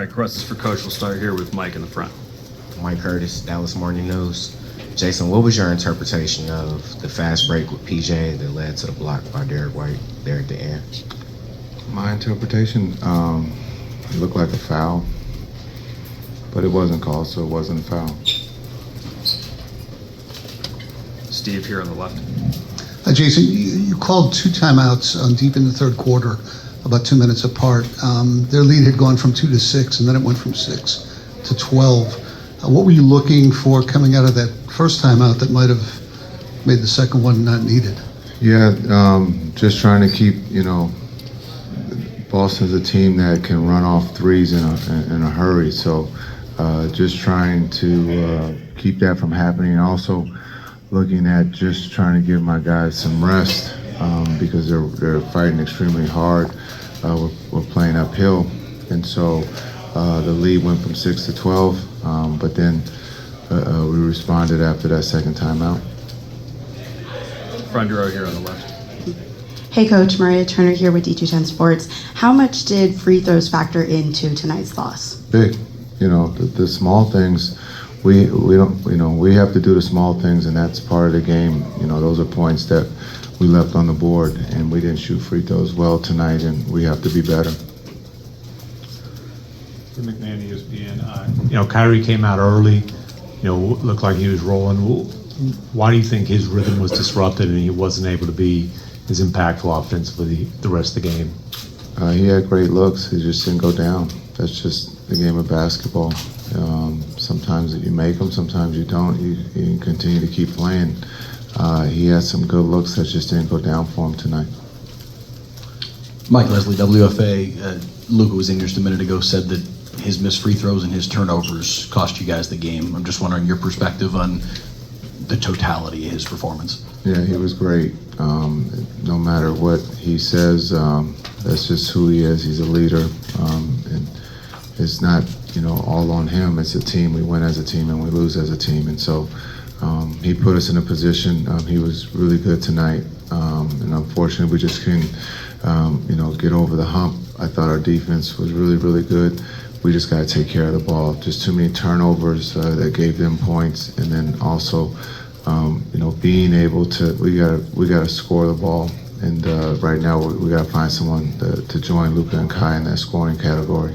right, questions for Coach. We'll start here with Mike in the front. Mike Curtis, Dallas Morning News. Jason, what was your interpretation of the fast break with PJ that led to the block by Derek White there at the end? My interpretation, it looked like a foul, but it wasn't called, so it wasn't a foul. Steve here on the left. Jason, you called 2 timeouts deep in the third quarter, about 2 minutes apart. Their lead had gone from 2 to 6, and then it went from 6 to 12. What were you looking for coming out of that first timeout that might have made the second one not needed? Yeah, just trying to keep, Boston's a team that can run off threes in a hurry. So just trying to keep that from happening. Also looking at just trying to give my guys some rest because they're fighting extremely hard. We're playing uphill, and so the lead went from 6 to 12, but then we responded after that second timeout. Front row here on the left. Hey Coach, Maria Turner here with D210 Sports. How much did free throws factor into tonight's loss? Big, the small things. We don't, we have to do the small things, and that's part of the game. Those are points that we left on the board, and we didn't shoot free throws well tonight, and we have to be better. Tim McMahon, ESPN. Kyrie came out early. Looked like he was rolling. Why do you think his rhythm was disrupted and he wasn't able to be as impactful offensively the rest of the game? He had great looks. He just didn't go down. That's just the game of basketball. Sometimes you make them, sometimes you don't. You continue to keep playing. He had some good looks that just didn't go down for him tonight. Mike Leslie, WFA. Luka was in just a minute ago, said that his missed free throws and his turnovers cost you guys the game. I'm just wondering your perspective on the totality of his performance. Yeah, he was great. No matter what he says, that's just who he is. He's a leader, and it's not all on him. It's a team. We win as a team and we lose as a team, and so he put us in a position. He was really good tonight, and unfortunately we just couldn't get over the hump. I thought our defense was really, really good. We just got to take care of the ball. Just too many turnovers that gave them points, and then also, being able to we got to score the ball. And right now we got to find someone to join Luka and Kai in that scoring category.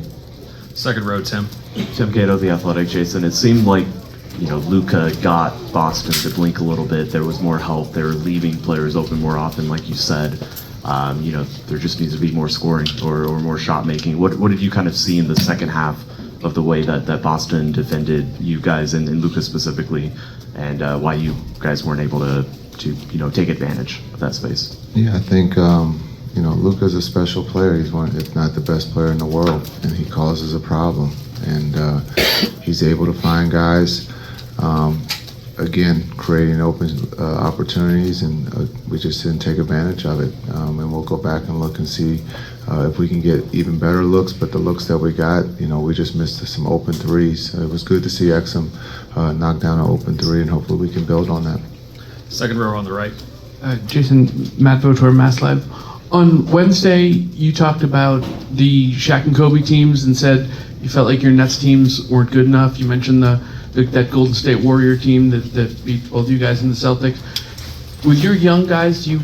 Second row, Tim. Tim Cato, The Athletic. Jason, it seemed like Luka got Boston to blink a little bit. There was more help. They were leaving players open more often, like you said. There just needs to be more scoring or more shot making. What did you kind of see in the second half of the way that Boston defended you guys and Luka specifically, and why you guys weren't able to take advantage of that space? Yeah, I think Luka's a special player. He's one, if not the best player in the world, and he causes a problem. And he's able to find guys. Again, creating open opportunities, and we just didn't take advantage of it. And we'll go back and look and see if we can get even better looks. But the looks that we got, we just missed some open threes. It was good to see Exum knock down an open three, and hopefully we can build on that. Second row on the right. Jason, Matt Votor, Mass Live. On Wednesday, you talked about the Shaq and Kobe teams and said you felt like your Nets teams weren't good enough. You mentioned that Golden State Warrior team that beat both you guys and the Celtics. With your young guys, you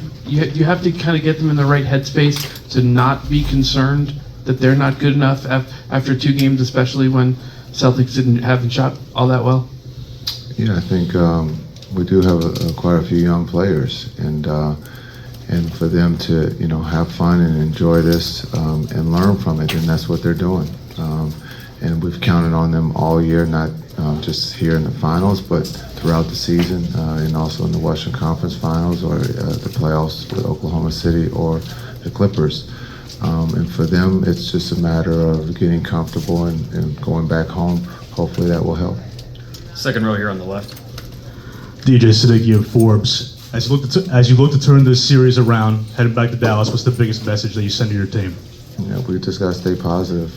have to kind of get them in the right headspace to not be concerned that they're not good enough after 2 games, especially when Celtics haven't shot all that well. Yeah, I think we do have quite a few young players, and for them to have fun and enjoy this and learn from it, and that's what they're doing. And we've counted on them all year, not just here in the finals, but throughout the season, and also in the Western Conference Finals or the playoffs with Oklahoma City or the Clippers. And for them, it's just a matter of getting comfortable and going back home. Hopefully that will help. Second row here on the left. DJ Siddiqui of Forbes. As you look to turn this series around, headed back to Dallas, what's the biggest message that you send to your team? We just got to stay positive.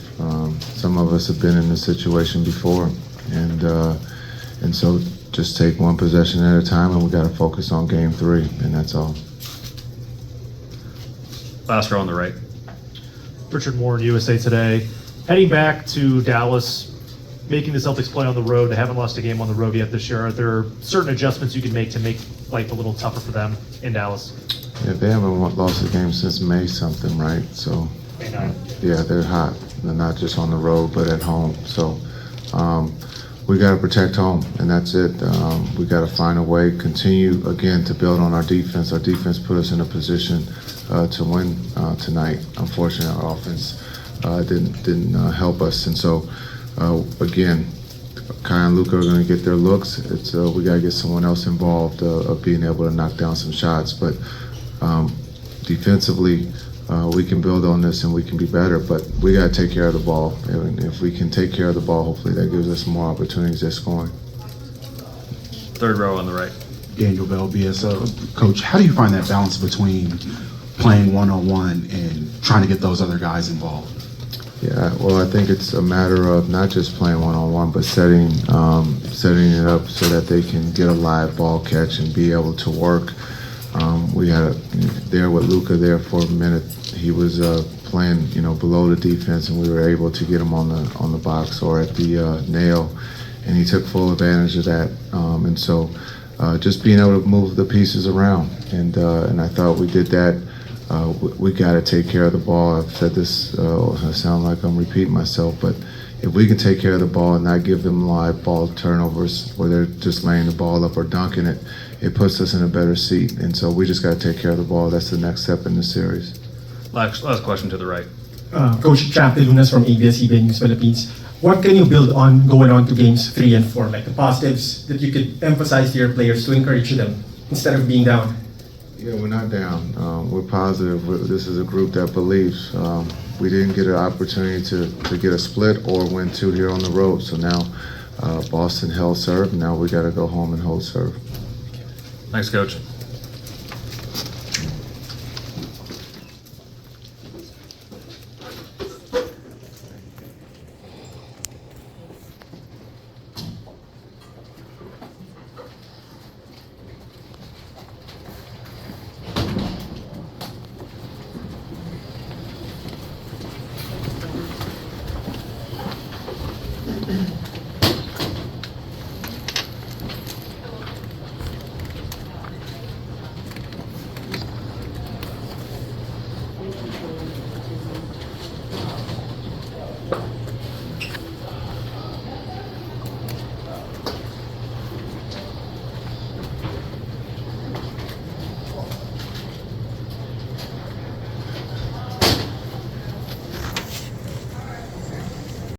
Some of us have been in this situation before, and so just take one possession at a time, and we got to focus on Game 3, and that's all. Last row on the right. Richard Moore in USA Today. Heading back to Dallas, making the Celtics play on the road, they haven't lost a game on the road yet this year. Are there certain adjustments you can make to make life a little tougher for them in Dallas? Yeah, they haven't lost a game since May something, right? So, May 9. yeah, they're hot. They're not just on the road, but at home. So, we got to protect home, and that's it. We got to find a way, continue again to build on our defense. Our defense put us in a position to win tonight. Unfortunately, our offense didn't help us, and so again, Kai and Luka are going to get their looks. It's we got to get someone else involved of being able to knock down some shots, but defensively. We can build on this and we can be better, but we got to take care of the ball. And if we can take care of the ball, hopefully that gives us more opportunities at scoring. Third row on the right. Daniel Bell, BSO. Coach, how do you find that balance between playing one-on-one and trying to get those other guys involved? Yeah, well, I think it's a matter of not just playing one-on-one, but setting it up so that they can get a live ball catch and be able to work. We had there with Luka there for a minute. He was playing, below the defense, and we were able to get him on the box or at the nail, and he took full advantage of that. And so, just being able to move the pieces around, and I thought we did that. We got to take care of the ball. I've said this. I sound like I'm repeating myself, but if we can take care of the ball and not give them live ball turnovers where they're just laying the ball up or dunking it, it puts us in a better seat. And so we just got to take care of the ball. That's the next step in the series. Last question to the right. Coach Champ Lunas from ABS-CBN News Philippines. What can you build on going on to games 3 and 4, like the positives that you could emphasize to your players to encourage them instead of being down? Yeah, we're not down. We're positive. This is a group that believes. We didn't get an opportunity to get a split or win 2 here on the road. So now Boston held serve. Now we got to go home and hold serve. Thanks, Coach.